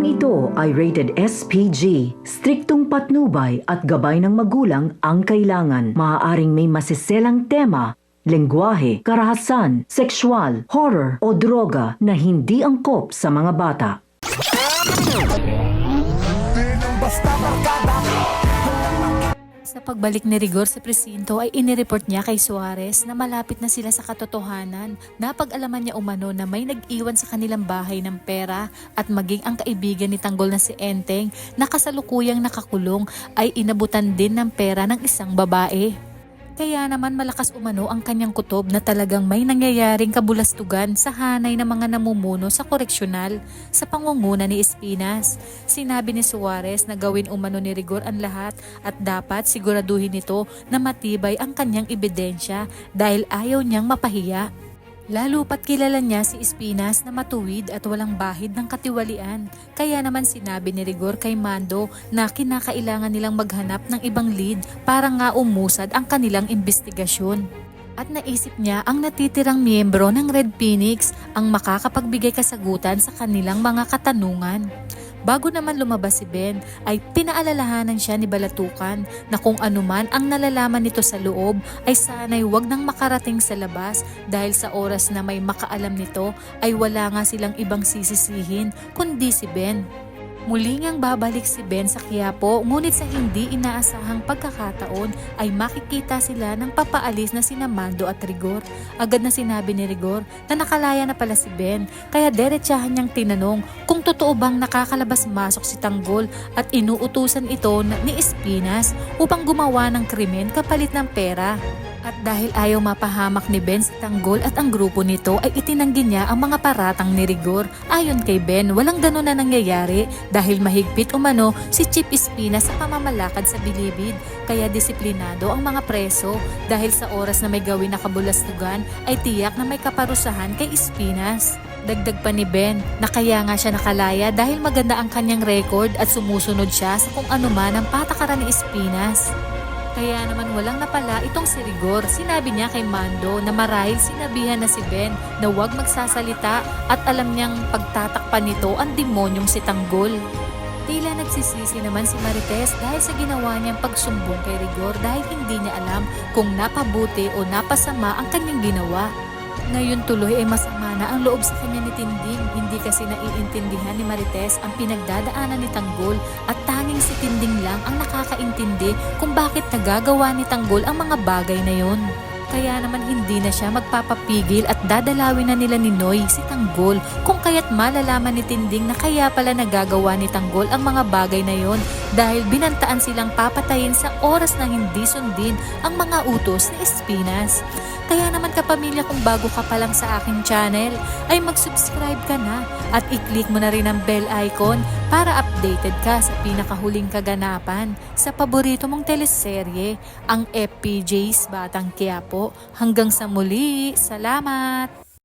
ito ay rated SPG. Striktong patnubay at gabay ng magulang ang kailangan. Maaaring may masiselang tema, lengguwahe, karahasan, sexual, horror o droga na hindi angkop sa mga bata. Sa pagbalik ni Rigor sa presinto ay inireport niya kay Suarez na malapit na sila sa katotohanan. Napag-alaman niya umano na may nag-iwan sa kanilang bahay ng pera at maging ang kaibigan ni Tanggol na si Enteng na kasalukuyang nakakulong ay inabutan din ng pera ng isang babae. Kaya naman malakas umano ang kanyang kutob na talagang may nangyayaring kabulastugan sa hanay ng mga namumuno sa koreksyonal sa pangunguna ni Espinas. Sinabi ni Suarez na gawin umano ni Rigor ang lahat at dapat siguraduhin nito na matibay ang kanyang ebidensya dahil ayaw niyang mapahiya. Lalo pat kilala niya si Espinas na matuwid at walang bahid ng katiwalian. Kaya naman sinabi ni Rigor kay Mando na kinakailangan nilang maghanap ng ibang lead para nga umusad ang kanilang investigasyon. At naisip niya ang natitirang miyembro ng Red Phoenix ang makakapagbigay kasagutan sa kanilang mga katanungan. Bago naman lumabas si Ben ay pinaalalahanan siya ni Balatukan na kung anuman ang nalalaman nito sa loob ay sana'y wag nang makarating sa labas dahil sa oras na may makaalam nito ay wala nga silang ibang sisisihin kundi si Ben. Muli ngang babalik si Ben sa Quiapo ngunit sa hindi inaasahang pagkakataon ay makikita sila ng papaalis na sina Mando at Rigor. Agad na sinabi ni Rigor na nakalaya na pala si Ben kaya derechahan niyang tinanong kung totoo bang nakakalabas-masok si Tanggol at inuutusan ito ni Espinas upang gumawa ng krimen kapalit ng pera. At dahil ayaw mapahamak ni Ben si Tanggol at ang grupo nito ay itinanggi niya ang mga paratang ni Rigor. Ayon kay Ben, walang ganun na nangyayari dahil mahigpit umano si Chief Espinas sa pamamalakad sa bilibid. Kaya disiplinado ang mga preso dahil sa oras na may gawin na kabulastugan ay tiyak na may kaparusahan kay Espinas. Dagdag pa ni Ben na kaya nga siya nakalaya dahil maganda ang kanyang record at sumusunod siya sa kung ano man ang patakaran ni Espinas. Kaya naman walang napala itong si Rigor. Sinabi niya kay Mando na marahil sinabihan na si Ben na huwag magsasalita at alam niyang pagtatakpan nito ang demonyong si Tanggol. Tila nagsisisi naman si Marites dahil sa ginawa niyang pagsumbong kay Rigor dahil hindi niya alam kung napabuti o napasama ang kanyang ginawa. Ngayon tuloy ay masama na ang loob sa kanya ni Tinding. Hindi kasi naiintindihan ni Marites ang pinagdadaanan ni Tanggol at tanging si Tinding lang ang nakakaintindi kung bakit nagagawa ni Tanggol ang mga bagay na yon. Kaya naman hindi na siya magpapapigil at dadalawin na nila ni Noy si Tanggol kung kaya't malalaman ni Tinding na kaya pala nagagawa ni Tanggol ang mga bagay na yon dahil binantaan silang papatayin sa oras na hindi sundin ang mga utos ni Espinas. Kaya naman kapamilya, kung bago ka pa lang sa aking channel ay mag-subscribe ka na at i-click mo na rin ang bell icon para updated ka sa pinakahuling kaganapan sa paborito mong teleserye, ang FPJ's Batang Quiapo. Hanggang sa muli, salamat!